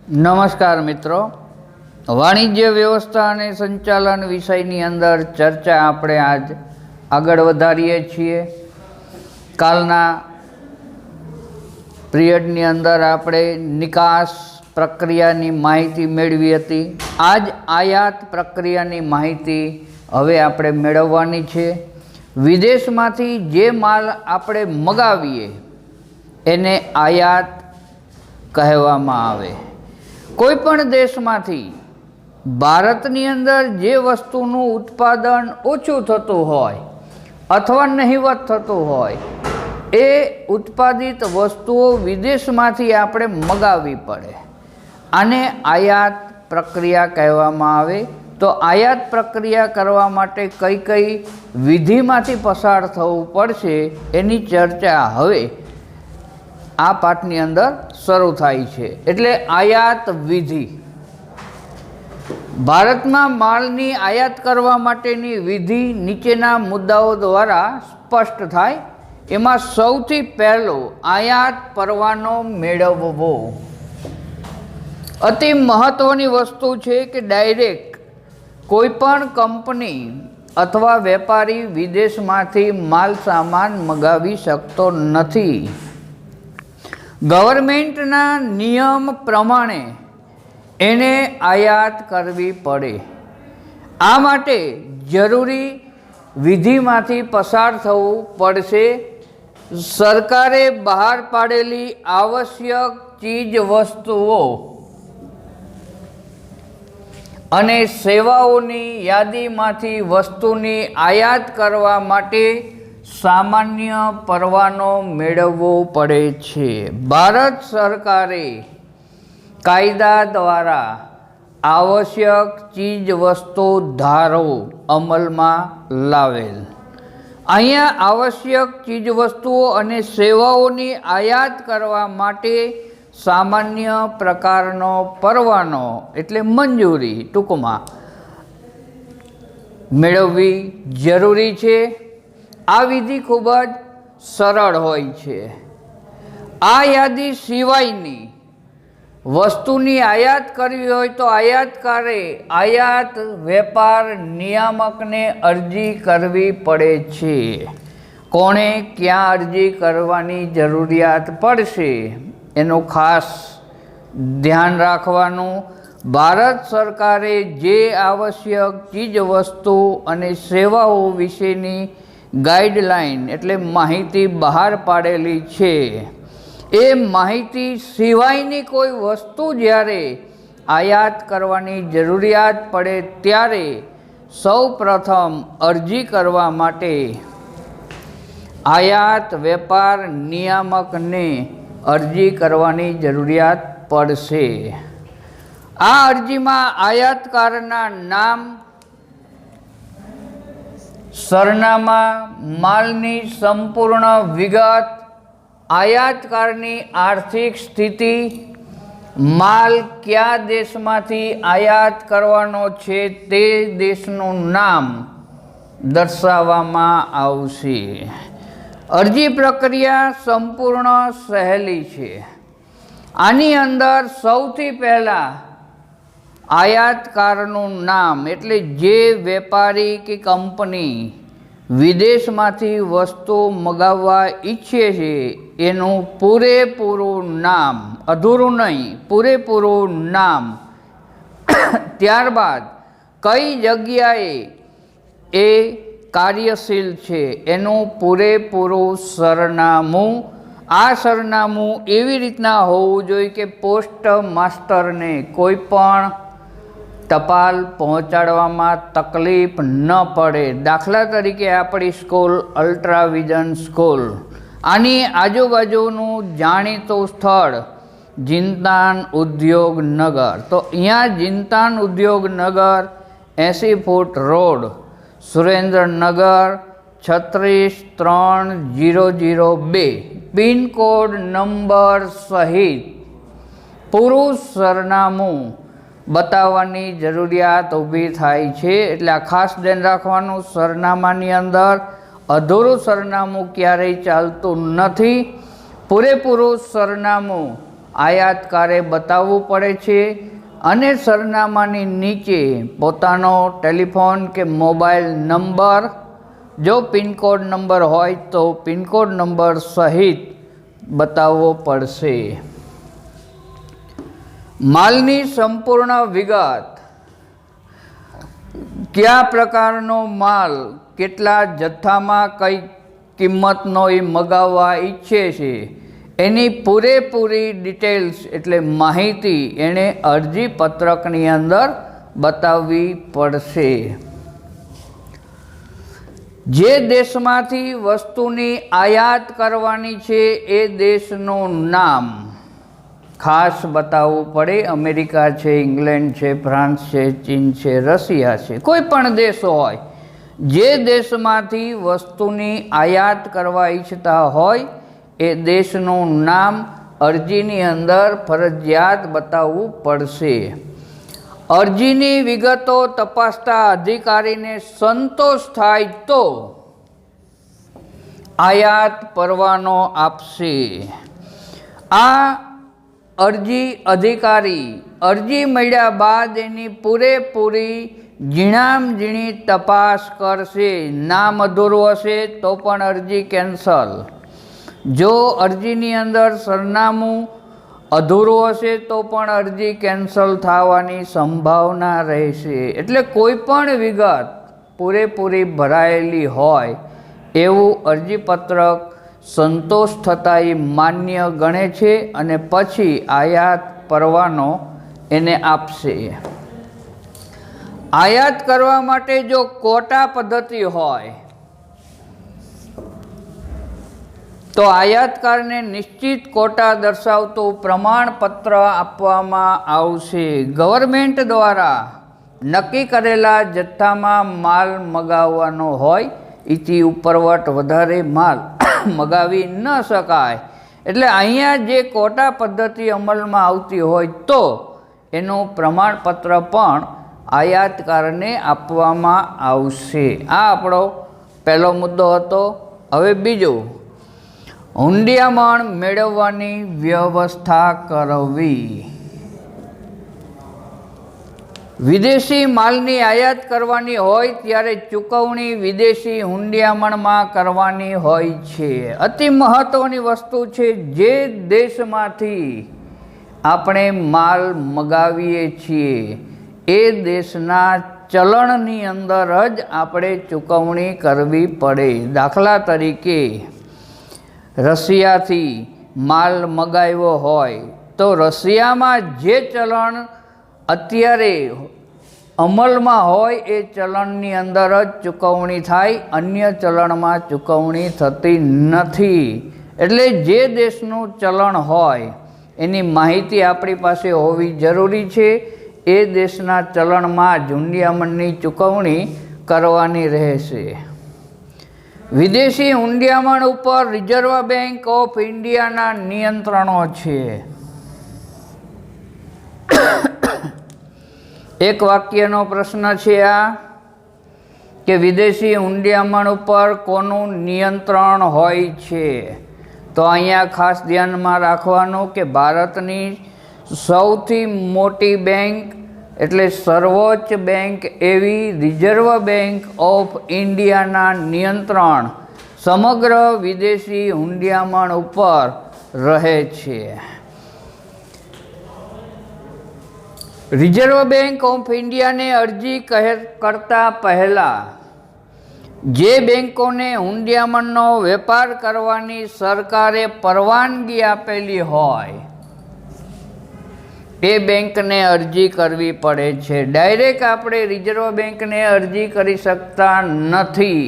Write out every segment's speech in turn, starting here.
નમસ્કાર મિત્રો, વાણિજ્ય વ્યવસ્થા અને સંચાલન વિષયની અંદર ચર્ચા આપણે આજ આગળ વધારીએ છીએ. કાલના પિરિયડની અંદર આપણે નિકાસ પ્રક્રિયાની માહિતી મેળવી હતી. આજ આયાત પ્રક્રિયાની માહિતી હવે આપણે મેળવવાની છે. વિદેશમાંથી જે માલ આપણે મગાવીએ એને આયાત કહેવામાં આવે. કોઈ પણ દેશમાંથી ભારતની અંદર જે વસ્તુનું ઉત્પાદન ઓછું થતું હોય અથવા નહિવત થતું હોય એ ઉત્પાદિત વસ્તુઓ વિદેશમાંથી આપણે મગાવવી પડે. આને આયાત પ્રક્રિયા કહેવામાં આવે. તો આયાત પ્રક્રિયા કરવા માટે કઈ કઈ વિધિમાંથી પસાર થવું પડશે એની ચર્ચા હવે આ પાઠની અંદર શરૂ થાય છે. એટલે આયાત વિધિ. ભારતમાં માલની આયાત કરવા માટેની વિધિ નીચેના મુદ્દાઓ દ્વારા સ્પષ્ટ થાય. એમાં સૌથી પહેલો આયાત પરવાનો મેળવવો. અતિ મહત્વની વસ્તુ છે કે ડાયરેક્ટ કોઈ પણ કંપની અથવા વેપારી વિદેશમાંથી માલ સામાન મગાવી શકતો નથી. ગવર્મેન્ટના નિયમ પ્રમાણે એને આયાત કરવી પડે. આ માટે જરૂરી વિધિમાંથી પસાર થવું પડશે. સરકારે બહાર પાડેલી આવશ્યક ચીજ વસ્તુઓ અને સેવાઓની યાદીમાંથી વસ્તુની આયાત કરવા માટે સામાન્ય પરવાનો મેળવવો પડે છે. ભારત સરકારે કાયદા દ્વારા આવશ્યક ચીજ વસ્તુ ધારો અમલમાં લાવેલ. અહીંયા આવશ્યક ચીજ વસ્તુઓ અને સેવાઓની આયાત કરવા માટે સામાન્ય પ્રકારનો પરવાનો એટલે મંજૂરી ટૂંકમાં મેળવવી જરૂરી છે. આ વિધિ ખૂબ જ સરળ હોય છે. આ યાદી સિવાયની વસ્તુની આયાત કરવી હોય તો આયાતકારે આયાત વેપાર નિયામકને અરજી કરવી પડે છે. કોણે ક્યાં અરજી કરવાની જરૂરિયાત પડશે એનું ખાસ ધ્યાન રાખવાનું. ભારત સરકારે જે આવશ્યક ચીજ વસ્તુ અને સેવાઓ વિશેની ગાઈડલાઈન એટલે માહિતી બહાર પાડેલી છે એ માહિતી સિવાયની કોઈ વસ્તુ જ્યારે આયાત કરવાની જરૂરિયાત પડે ત્યારે સૌ પ્રથમ અરજી કરવા માટે આયાત વેપાર નિયામકને અરજી કરવાની જરૂરિયાત પડશે. આ અરજીમાં આયાતકારના નામ, સરનામા, માલની સંપૂર્ણ વિગત, આયાતકારની આર્થિક સ્થિતિ, માલ કયા દેશમાંથી આયાત કરવાનો છે તે દેશનું નામ દર્શાવવામાં આવશે. અરજી પ્રક્રિયા સંપૂર્ણ સહેલી છે. આની અંદર સૌથી પહેલાં આયાતકારનું નામ એટલે જે વેપારી કે કંપની વિદેશમાંથી વસ્તુ મગાવવા ઈચ્છે છે એનું પૂરેપૂરું નામ, અધૂરું નહીં, પૂરેપૂરું નામ. ત્યારબાદ કઈ જગ્યાએ એ કાર્યશીલ છે એનું પૂરેપૂરું સરનામું. આ સરનામું એવી રીતના હોવું જોઈએ કે પોસ્ટ માસ્ટરને કોઈ પણ ટપાલ પહોંચાડવામાં તકલીફ ન પડે. દાખલા તરીકે આપણી સ્કૂલ અલ્ટ્રાવિઝન સ્કૂલ, આની આજુબાજુનું જાણીતું સ્થળ જિંતાન ઉદ્યોગ નગર. તો અહીંયા જિંતાન ઉદ્યોગ નગર 80 foot road, Surendranagar 363002, pincode number સહિત પૂરું સરનામું બતાવવાની જરૂરિયાત ઊભી થાય છે. એટલે આ ખાસ ધ્યાન રાખવાનું. સરનામાની અંદર અધૂરું સરનામું ક્યારેય ચાલતું નથી. પૂરેપૂરું સરનામું આયાતકારે બતાવવું પડે છે અને સરનામાની નીચે પોતાનો ટેલિફોન કે મોબાઈલ નંબર, જો પિનકોડ નંબર હોય તો પિનકોડ નંબર સહિત બતાવવો પડશે. માલની સંપૂર્ણ વિગત, કયા પ્રકારનો માલ, કેટલા જથ્થામાં કઈ કિંમતનો એ મગાવવા ઈચ્છે છે એની પૂરેપૂરી ડિટેલ્સ એટલે માહિતી એણે અરજી પત્રકની અંદર બતાવવી પડશે. જે દેશમાંથી વસ્તુની આયાત કરવાની છે એ દેશનું નામ ખાસ બતાવવું પડે. અમેરિકા છે, ઇંગ્લેન્ડ છે, ફ્રાન્સ છે, ચીન છે, રશિયા છે, કોઈ પણ દેશ હોય, જે દેશમાંથી વસ્તુની આયાત કરવા ઈચ્છતા હોય એ દેશનું નામ અરજીની અંદર ફરજિયાત બતાવવું પડશે. અરજીની વિગતો તપાસતા અધિકારીને સંતોષ થાય તો આયાત પરવાનો આપશે. આ અરજી અધિકારી અરજી મળ્યા બાદ એની પૂરેપૂરી ઝીણામઝીણી તપાસ કરશે. નામ અધૂરું હશે તો પણ અરજી કેન્સલ. જો અરજીની અંદર સરનામું અધૂરું હશે તો પણ અરજી કેન્સલ થવાની સંભાવના રહેશે. એટલે કોઈ પણ વિગત પૂરેપૂરી ભરાયેલી હોય એવું અરજીપત્રક સંતોષ થતાં એ માન્ય ગણે છે અને પછી આયાત પરવાનો એને આપશે. આયાત કરવા માટે જો કોટા પદ્ધતિ હોય તો આયાતકારને નિશ્ચિત કોટા દર્શાવતું પ્રમાણપત્ર આપવામાં આવશે. ગવર્મેન્ટ દ્વારા નક્કી કરેલા જથ્થામાં માલ મગાવવાનો હોય, એથી ઉપરવટ વધારે માલ મગાવી ન શકાય. એટલે અહીંયા જે કોટા પદ્ધતિ અમલમાં આવતી હોય તો એનું પ્રમાણપત્ર પણ આયાતકારને આપવામાં આવશે. આ આપણો પહેલો મુદ્દો હતો. હવે બીજું, હુંડિયામણ મેળવવાની વ્યવસ્થા કરવી. વિદેશી માલની આયાત કરવાની હોય ત્યારે ચૂકવણી વિદેશી હુંડિયામણમાં કરવાની હોય છે. અતિ મહત્ત્વની વસ્તુ છે. જે દેશમાંથી આપણે માલ મગાવીએ છીએ એ દેશના ચલણની અંદર જ આપણે ચૂકવણી કરવી પડે. દાખલા તરીકે રશિયાથી માલ મગાવ્યો હોય તો રશિયામાં જે ચલણ અત્યારે અમલમાં હોય એ ચલણની અંદર જ ચૂકવણી થાય, અન્ય ચલણમાં ચૂકવણી થતી નથી. એટલે જે દેશનું ચલણ હોય એની માહિતી આપણી પાસે હોવી જરૂરી છે. એ દેશના ચલણમાં જ હુંડિયામણની ચૂકવણી કરવાની રહેશે. વિદેશી હુંડિયામણ ઉપર રિઝર્વ બેંક ઓફ ઇન્ડિયાના નિયંત્રણો છે. એક વાક્યનો પ્રશ્ન છે આ કે વિદેશી હુંડિયામણ ઉપર કોનું નિયંત્રણ હોય છે? તો અહીંયા ખાસ ધ્યાનમાં રાખવાનું કે ભારતની સૌથી મોટી બેંક એટલે સર્વોચ્ચ બેંક એવી રિઝર્વ બેંક ઓફ ઇન્ડિયાના નિયંત્રણ સમગ્ર વિદેશી હુંડિયામણ ઉપર રહે છે. રિઝર્વ બેંક ઓફ ઇન્ડિયાને અરજી કરતા પહેલાં જે બેંકોને હુંડિયામણનો વેપાર કરવાની સરકારે પરવાનગી આપેલી હોય એ બેંકને અરજી કરવી પડે છે. ડાયરેક્ટ આપણે રિઝર્વ બેંકને અરજી કરી શકતા નથી,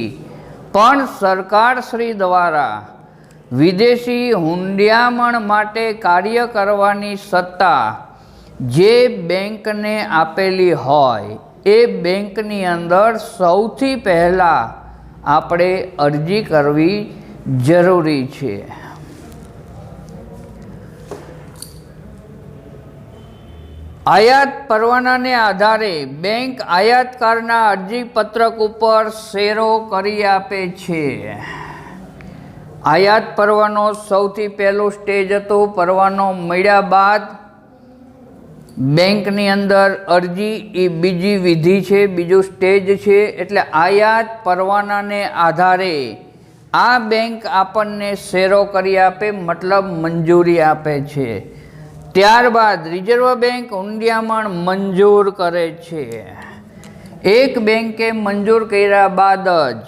પણ સરકારશ્રી દ્વારા વિદેશી હુંડિયામણ માટે કાર્ય કરવાની સત્તા જે બેંકને આપેલી હોય એ બેંકની અંદર સૌથી પહેલાં આપણે અરજી કરવી જરૂરી છે. આયાત પરવાનાને આધારે બેંક આયાતકારના અરજીપત્રક ઉપર શેરો કરી આપે છે. આયાત પરવાનો સૌથી પહેલું સ્ટેજ હતું. પરવાનો મળ્યા બાદ બેંકની અંદર અરજી એ બીજી વિધિ છે, બીજું સ્ટેજ છે. એટલે આયાત પરવાનાને આધારે આ બેંક આપણને શેરો કરી આપે, મતલબ મંજૂરી આપે છે. ત્યારબાદ રિઝર્વ બેંક હુંડિયામણ મંજૂર કરે છે. એક બેંકે મંજૂર કર્યા બાદ જ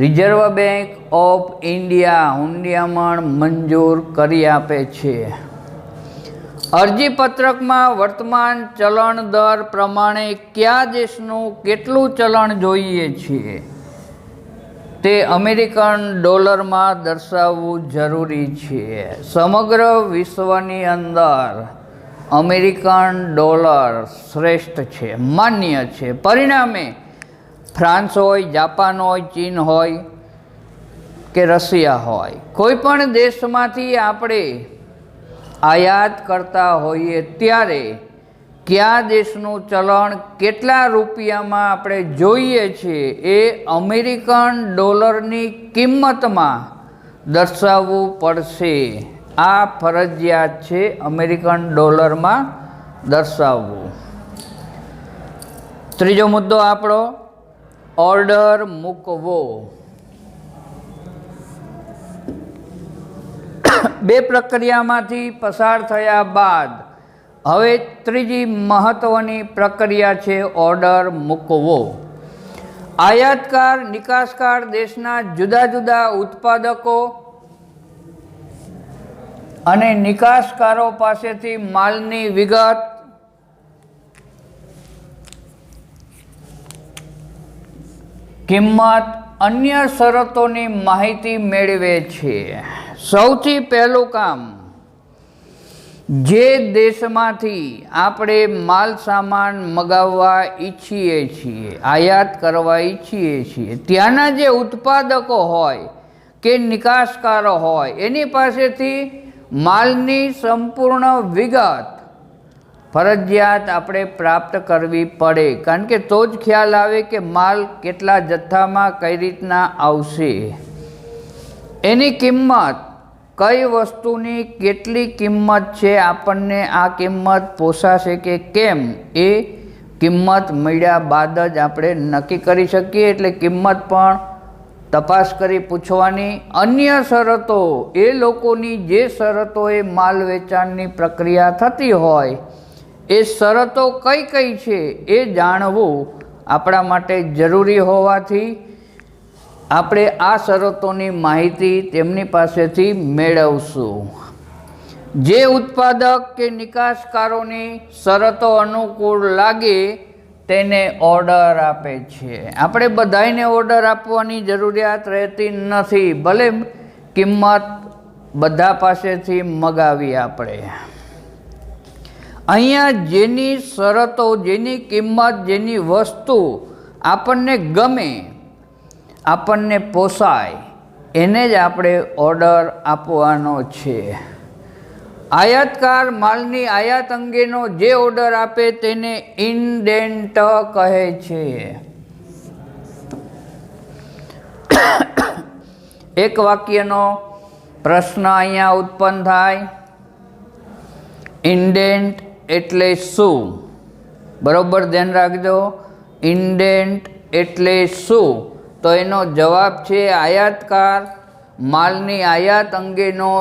રિઝર્વ બેંક ઓફ ઇન્ડિયા હુંડિયામણ મંજૂર કરી આપે છે. અરજીપત્રકમાં વર્તમાન ચલણ દર પ્રમાણે કયા દેશનું કેટલું ચલણ જોઈએ છે તે અમેરિકન ડોલરમાં દર્શાવવું જરૂરી છે. સમગ્ર વિશ્વની અંદર અમેરિકન ડોલર શ્રેષ્ઠ છે, માન્ય છે. પરિણામે ફ્રાન્સ હોય, જાપાન હોય, ચીન હોય કે રશિયા હોય, કોઈ પણ દેશમાંથી આપણે આયાત કરતા હોઈએ ત્યારે કયા દેશનું ચલણ કેટલા રૂપિયામાં આપણે જોઈએ છીએ એ અમેરિકન ડોલરની કિંમતમાં દર્શાવવું પડશે. આ ફરજિયાત છે, અમેરિકન ડોલરમાં દર્શાવવું. ત્રીજો મુદ્દો આપણો ઓર્ડર મૂકવો. બે પ્રક્રિયામાંથી પસાર થયા બાદ હવે ત્રીજી મહત્વની પ્રક્રિયા છે ઓર્ડર મૂકવો. આયાતકાર નિકાસકાર દેશના જુદા જુદા ઉત્પાદકો અને નિકાસકારો પાસેથી માલની વિગત, કિંમત, અન્ય શરતોની માહિતી મેળવે છે. સૌથી પહેલું કામ, જે દેશમાંથી આપણે માલ સામાન મગાવવા ઈચ્છીએ છીએ, આયાત કરવા ઈચ્છીએ છીએ, ત્યાંના જે ઉત્પાદકો હોય કે નિકાસકારો હોય એની પાસેથી માલની સંપૂર્ણ વિગત ફરજિયાત આપણે પ્રાપ્ત કરવી પડે. કારણ કે તો જ ખ્યાલ આવે કે માલ કેટલા જથ્થામાં કઈ રીતના આવશે, એની કિંમત, કઈ વસ્તુની કેટલી કિંમત છે, આપણને આ કિંમત પોસાશે કે કેમ એ કિંમત મળ્યા બાદ જ આપણે નક્કી કરી શકીએ. એટલે કિંમત પણ તપાસ કરી પૂછવાની. અન્ય શરતો, એ લોકોની જે શરતોએ માલ વેચાણની પ્રક્રિયા થતી હોય એ શરતો કઈ કઈ છે એ જાણવું આપણા માટે જરૂરી હોવાથી આપણે આ શરતોની માહિતી તેમની પાસેથી મેળવશું. જે ઉત્પાદક કે નિકાસકારોની શરતો અનુકૂળ લાગે તેને ઓર્ડર આપે છે. આપણે બધાને ઓર્ડર આપવાની જરૂરિયાત રહેતી નથી, ભલે કિંમત બધા પાસેથી મગાવી આપણે. અહીંયા જેની શરતો, જેની કિંમત, જેની વસ્તુ આપણને ગમે, આપણને પોસાય એને જ આપણે ઓર્ડર આપવાનો છે. આયાતકાર માલની આયાત અંગેનો જે ઓર્ડર આપે તેને ઇન્ડેન્ટ કહે છે. એક વાક્યનો પ્રશ્ન અહીંયા ઉત્પન્ન થાય, ઇન્ડેન્ટ એટલે શું? બરોબર ધ્યાન રાખજો, ઇન્ડેન્ટ એટલે શું? તો એનો જવાબ છે આયાતકાર માલની આયાત અંગેનો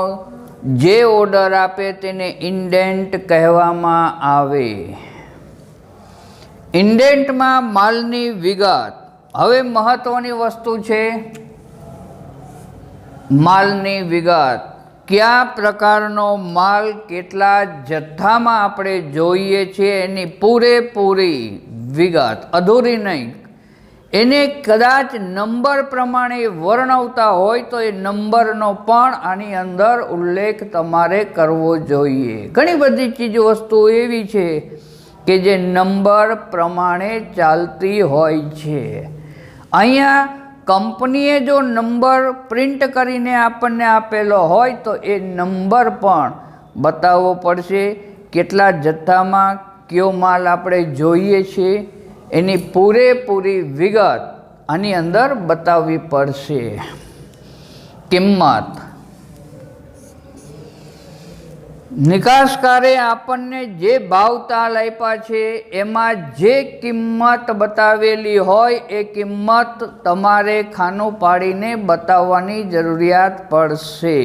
જે ઓર્ડર આપે તેને ઇન્ડેન્ટ કહેવામાં આવે. ઇન્ડેન્ટમાં માલની વિગત. હવે મહત્વની વસ્તુ છે માલની વિગત. કયા પ્રકારનો માલ કેટલા જથ્થામાં આપણે જોઈએ છીએ એની પૂરેપૂરી વિગત, અધૂરી નહીં. એને કદાચ નંબર પ્રમાણે વર્ણવતા હોય તો એ નંબરનો પણ આની અંદર ઉલ્લેખ તમારે કરવો જોઈએ. ઘણી બધી ચીજ વસ્તુઓ એવી છે કે જે નંબર પ્રમાણે ચાલતી હોય છે. અહીંયા કંપનીએ જો નંબર પ્રિન્ટ કરીને આપણને આપેલો હોય તો એ નંબર પણ બતાવવો પડશે. કેટલા જથ્થામાં કયો માલ આપણે જોઈએ છીએ એની પૂરેપૂરી વિગત આની અંદર બતાવવી પડશે. કિંમત. નિકાસકારે આપણને જે ભાવતાલ આપ્યા છે એમાં જે કિંમત બતાવેલી હોય એ કિંમત તમારે ખાનું પાડીને બતાવવાની જરૂરિયાત પડશે.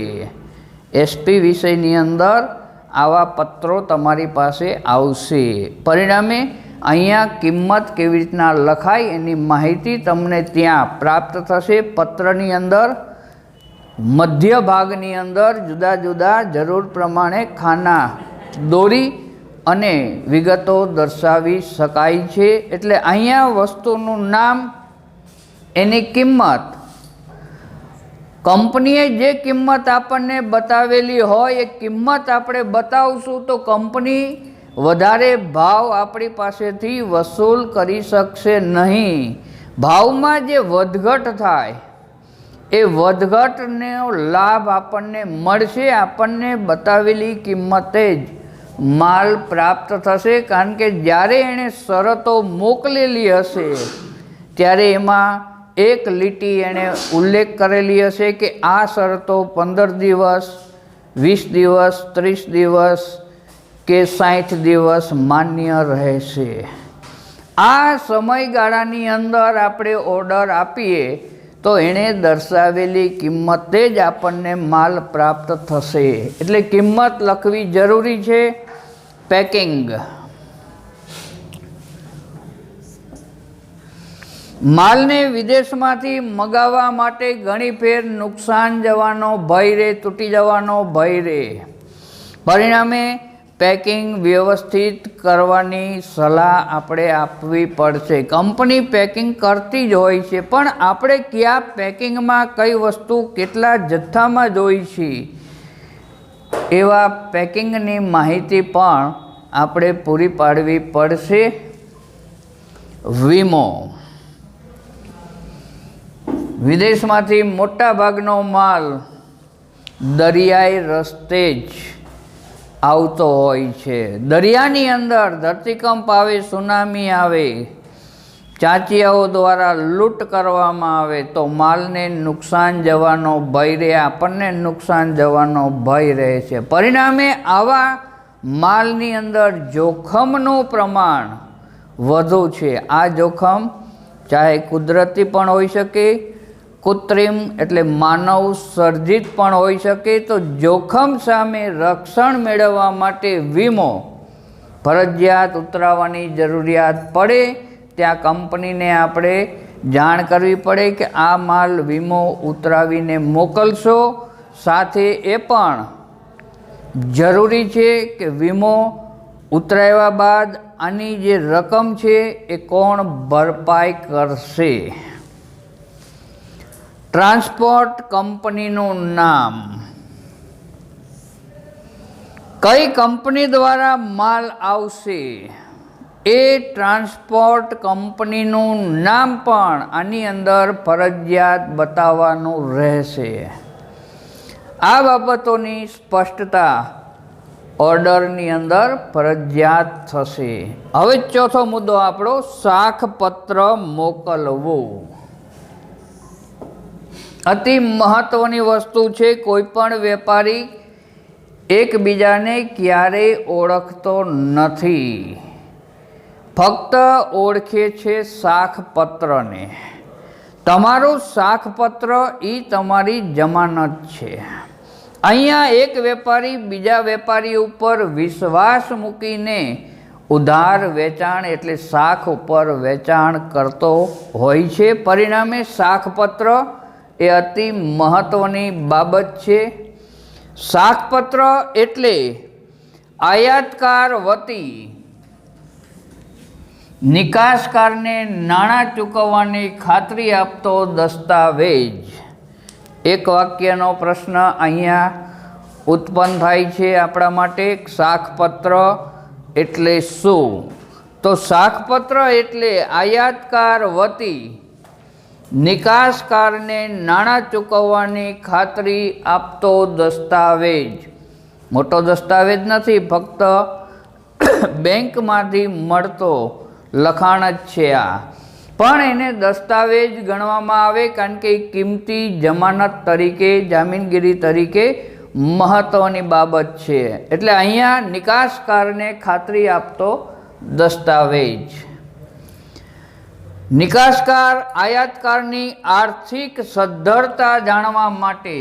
એસપી વિષયની અંદર આવા પત્રો તમારી પાસે આવશે. પરિણામે અહીંયા કિંમત કેવી રીતના લખાય એની માહિતી તમને ત્યાં પ્રાપ્ત થશે. પત્રની અંદર મધ્ય ભાગની અંદર જુદા જુદા જરૂર પ્રમાણે ખાના દોરી અને વિગતો દર્શાવી શકાય છે. એટલે અહીંયા વસ્તુનું નામ, એની કિંમત, કંપનીએ જે કિંમત આપણને બતાવેલી હોય એ કિંમત આપણે બતાવશું તો કંપની વધારે ભાવ આપણી પાસેથી વસૂલ કરી શકશે નહીં. ભાવમાં જે વધઘટ થાય એ વધઘટનો લાભ આપણને મળશે. આપણને બતાવેલી કિંમતે જ માલ પ્રાપ્ત થશે. કારણ કે જ્યારે એણે શરતો મોકલેલી હશે ત્યારે એમાં એક લીટી એણે ઉલ્લેખ કરેલી હશે કે આ શરતો 15 દિવસ, 20 દિવસ, 30 દિવસ કે 60 દિવસ માન્ય રહેશે. આ સમયગાળાની અંદર આપણે ઓર્ડર આપીએ તો એણે દર્શાવેલી કિંમતે જ આપણને માલ પ્રાપ્ત થશે. એટલે કિંમત લખવી જરૂરી છે. પેકિંગ. માલને વિદેશમાંથી મગાવવા માટે ઘણી ફેર નુકસાન જવાનો ભય રહે, તૂટી જવાનો ભય રહે. પરિણામે પેકિંગ વ્યવસ્થિત કરવાની સલાહ આપણે આપવી પડશે. કંપની પેકિંગ કરતી જ હોય છે, પણ આપણે કયા પેકિંગમાં કઈ વસ્તુ કેટલા જથ્થામાં જોઈ છે એવા પેકિંગની માહિતી પણ આપણે પૂરી પાડવી પડશે. વીમો. વિદેશમાંથી મોટા ભાગનો માલ દરિયાઈ રસ્તે જ આવતો હોય છે. દરિયાની અંદર ધરતીકંપ આવે, સુનામી આવે, ચાંચિયાઓ દ્વારા લૂંટ કરવામાં આવે તો માલને નુકસાન જવાનો ભય રહે, આપણને નુકસાન જવાનો ભય રહે છે. પરિણામે આવા માલની અંદર જોખમનું પ્રમાણ વધુ છે. આ જોખમ ચાહે કુદરતી પણ હોઈ શકે, કૃત્રિમ એટલે માનવ સર્જિત પણ હોઈ શકે. તો જોખમ સામે રક્ષણ મેળવવા માટે વીમો ફરજિયાત ઉતરાવવાની જરૂરિયાત પડે. ત્યાં કંપનીને આપણે જાણ કરવી પડે કે આ માલ વીમો ઉતરાવીને મોકલશો. સાથે એ પણ જરૂરી છે કે વીમો ઉતરાવ્યા બાદ આની જે રકમ છે એ કોણ ભરપાઈ કરશે. ટ્રાન્સપોર્ટ કંપનીનું નામ. કઈ કંપની દ્વારા માલ આવશે એ ટ્રાન્સપોર્ટ કંપનીનું નામ પણ આની અંદર ફરજિયાત બતાવવાનું રહેશે. આ બાબતોની સ્પષ્ટતા ઓર્ડરની અંદર ફરજિયાત થશે. હવે ચોથો મુદ્દો આપણો સાખપત્ર મોકલવું. અતિ મહત્વની વસ્તુ છે. કોઈ પણ વેપારી એકબીજાને ક્યારેય ઓળખતો નથી, ફક્ત ઓળખે છે સાખપત્રને. તમારું સાખપત્ર એ તમારી જમાનત છે. અહીંયા એક વેપારી બીજા વેપારી ઉપર વિશ્વાસ મૂકીને ઉધાર વેચાણ એટલે શાખ ઉપર વેચાણ કરતો હોય છે. પરિણામે શાખપત્ર એ અતિ મહત્વની બાબત છે. શાખપત્ર એટલે આયાતકાર વતી નિકાસકારને નાણાં ચૂકવવાની ખાતરી આપતો દસ્તાવેજ. એક વાક્યનો પ્રશ્ન અહીંયા ઉત્પન્ન થાય છે આપણા માટે. શાખપત્ર એટલે શું? તો શાખપત્ર એટલે આયાતકાર વતી નિકાસકારને નાણાં ચૂકવવાની ખાતરી આપતો દસ્તાવેજ. મોટો દસ્તાવેજ નથી, ફક્ત બેંકમાંથી મળતો લખાણ જ છે આ. પણ એને દસ્તાવેજ ગણવામાં આવે, કારણ કે કિંમતી જમાનત તરીકે, જામીનગીરી તરીકે મહત્વની બાબત છે. એટલે અહીંયા નિકાસકારને ખાતરી આપતો દસ્તાવેજ. નિકાસકાર આયાતકારની આર્થિક સદ્ધરતા જાણવા માટે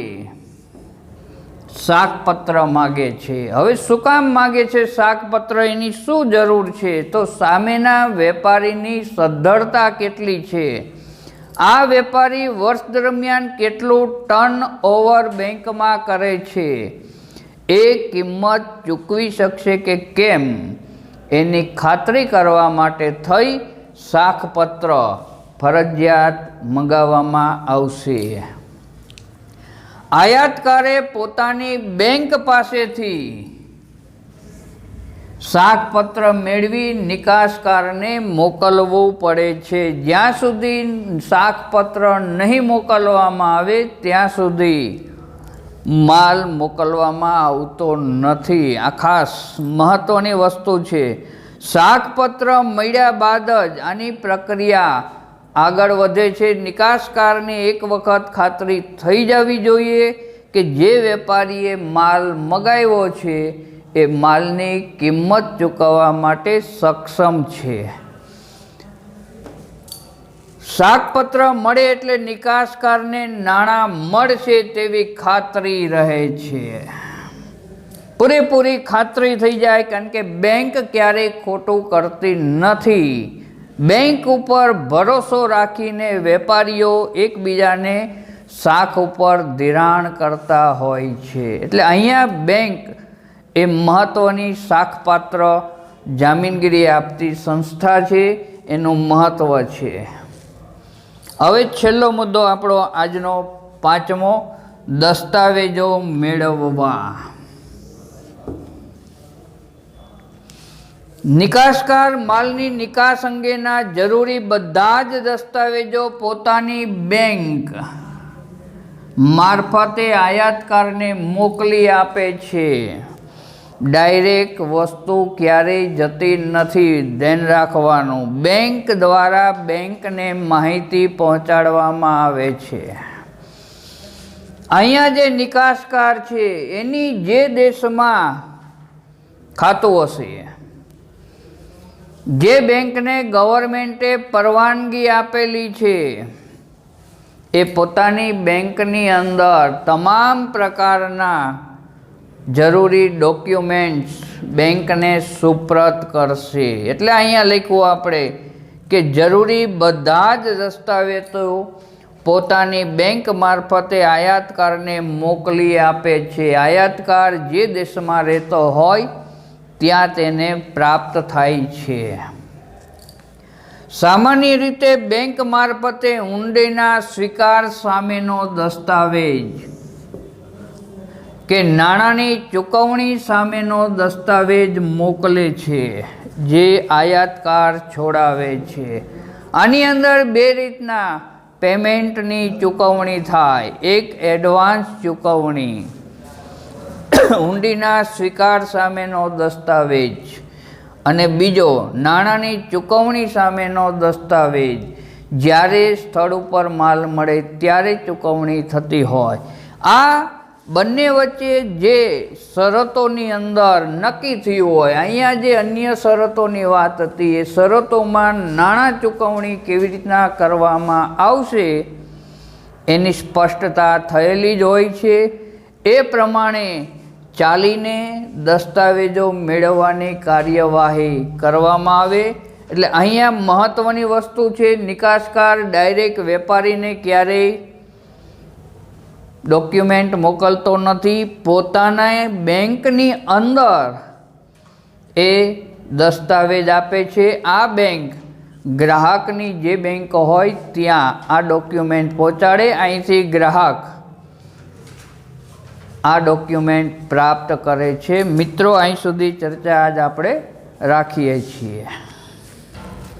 શાકપત્ર માગે છે. હવે શું કામ માગે છે શાકપત્ર? એની શું જરૂર છે? તો સામેના વેપારીની સદ્ધરતા કેટલી છે, આ વેપારી વર્ષ દરમિયાન કેટલું ટર્ન ઓવર બેંકમાં કરે છે, એ કિંમત ચૂકવી શકશે કે કેમ, એની ખાતરી કરવા માટે થઈ શાકપત્ર ફરજિયાત મંગાવવામાં આવશે. આયાતકારે પોતાની બેંક પાસેથી શાકપત્ર મેળવી નિકાસકારને મોકલવું પડે છે. જ્યાં સુધી શાકપત્ર નહીં મોકલવામાં આવે ત્યાં સુધી માલ મોકલવામાં આવતો નથી. આ ખાસ મહત્વની વસ્તુ છે. શાકપત્ર મળ્યા બાદ જ આની પ્રક્રિયા આગળ વધે છે. નિકાસકારને એક વખત ખાતરી થઈ જવી જોઈએ કે જે વેપારીએ માલ મગાવ્યો છે એ માલની કિંમત ચૂકવવા માટે સક્ષમ છે. શાકપત્ર મળે એટલે નિકાસકારને નાણાં મળશે તેવી ખાતરી રહે છે. પૂરેપૂરી ખાતરી થઈ જાય, કારણ કે બેંક ક્યારેય ખોટું કરતી નથી. બેંક ઉપર ભરોસો રાખીને વેપારીઓ એકબીજાને શાક ઉપર ધિરાણ કરતા હોય છે. એટલે અહીંયા બેંક એ મહત્વની શાકપત્ર જામીનગીરી આપતી સંસ્થા છે, એનું મહત્વ છે. હવે છેલ્લો મુદ્દો આપણો આજનો 5મો, દસ્તાવેજો મેળવવા. નિકાસકાર માલની નિકાસ અંગેના જરૂરી બધા જ દસ્તાવેજો પોતાની બેંક મારફતે આયાતકારને મોકલી આપે છે. ડાયરેક્ટ વસ્તુ ક્યારેય જતી નથી, ધ્યાન રાખવાનું. બેંક દ્વારા બેંકને માહિતી પહોંચાડવામાં આવે છે. અહીંયા જે નિકાસકાર છે એની જે દેશમાં ખાતું હશે, જે બેંકને ગવર્મેન્ટે પરવાનગી આપેલી છે, એ પોતાની બેંકની અંદર તમામ પ્રકારના જરૂરી ડોક્યુમેન્ટ્સ બેંકને સુપ્રત કરશે. એટલે અહીંયા લખ્યું આપણે કે જરૂરી બધા જ દસ્તાવેજો પોતાની બેંક મારફતે આયાતકારને મોકલી આપે છે. આયાતકાર જે દેશમાં રહેતો હોય ત્યાં તેને પ્રાપ્ત થાય છે. સામાન્ય રીતે બેંક મારફતે હુંડીના સ્વીકાર સામેનો દસ્તાવેજ કે નાણાંની ચૂકવણી સામેનો દસ્તાવેજ મોકલે છે, જે આયાતકાર છોડાવે છે. આની અંદર બે રીતના પેમેન્ટની ચૂકવણી થાય. એક એડવાન્સ ચૂકવણી, હુંડીના સ્વીકાર સામેનો દસ્તાવેજ, અને બીજો નાણાંની ચૂકવણી સામેનો દસ્તાવેજ. જ્યારે સ્થળ ઉપર માલ મળે ત્યારે ચૂકવણી થતી હોય. આ બંને વચ્ચે જે શરતોની અંદર નક્કી થયું હોય, અહીંયા જે અન્ય શરતોની વાત હતી, એ શરતોમાં નાણાં ચૂકવણી કેવી રીતના કરવામાં આવશે એની સ્પષ્ટતા થયેલી જ હોય છે. એ પ્રમાણે ચાલીને દસ્તાવેજો મેળવવાની કાર્યવાહી કરવામાં આવે. એટલે અહીંયા મહત્ત્વની વસ્તુ છે, નિકાસકાર ડાયરેક્ટ વેપારીને ક્યારેય ડોક્યુમેન્ટ મોકલતો નથી. પોતાના બેંકની અંદર એ દસ્તાવેજ આપે છે. આ બેંક ગ્રાહકની જે બેંક હોય ત્યાં આ ડોક્યુમેન્ટ પહોંચાડે. અહીંથી ગ્રાહક આ ડોક્યુમેન્ટ પ્રાપ્ત કરે છે. મિત્રો, અહીં સુધી ચર્ચા આજ આપણે રાખીએ છીએ.